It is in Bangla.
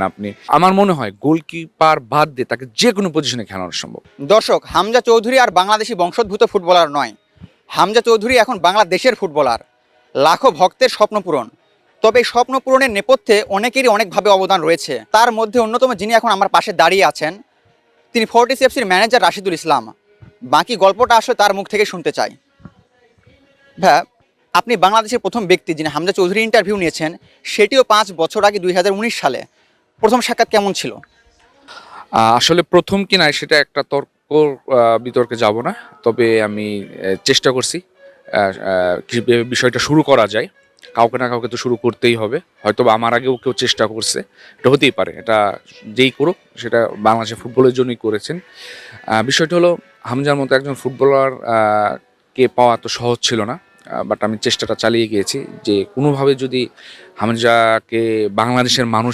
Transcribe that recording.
আপনি, আমার মনে হয় গোলকিপার বাদ দিয়ে তাকে যে কোনো পজিশনে খেলানো সম্ভব। দর্শক, হামজা চৌধুরী আর বাংলাদেশি বংশোদ্ভূত ফুটবলার নয়, হামজা চৌধুরী এখন বাংলাদেশের ফুটবলার, লাখো ভক্তের স্বপ্ন পূরণ। তবে এই স্বপ্ন পূরণের নেপথ্যে অনেকেরই অনেকভাবে অবদান রয়েছে। তার মধ্যে অন্যতম যিনি এখন আমার পাশে দাঁড়িয়ে আছেন, তিনি ফোর্টিসিএফসির ম্যানেজার রাশিদুল ইসলাম। বাকি গল্পটা আসলে তার মুখ থেকে শুনতে চাই। হ্যাঁ, আপনি বাংলাদেশের প্রথম ব্যক্তি যিনি হামজা চৌধুরী ইন্টারভিউ নিয়েছেন, সেটিও 5 বছর আগে 2019 সালে। প্রথম সাক্ষাৎ কেমন ছিল? আসলে প্রথম কি না সেটা একটা বিতর্কে যাব না, তবে আমি চেষ্টা করছি বিষয়টা শুরু করা যায়। কাউকে না কাউকে তো শুরু করতেই হবে, হয়তো বা আমার আগেও কেউ চেষ্টা করছে, এটা হতেই পারে, এটা যেই করুক সেটা বাংলাদেশের ফুটবলের জন্যই করেছেন। বিষয়টা হলো, হামজার মতো একজন ফুটবলার কে পাওয়া তো সহজ ছিল না, বাট আমি চেষ্টাটা চালিয়ে গিয়েছি যে কোনোভাবে যদি হামজাকে বাংলাদেশের মানুষ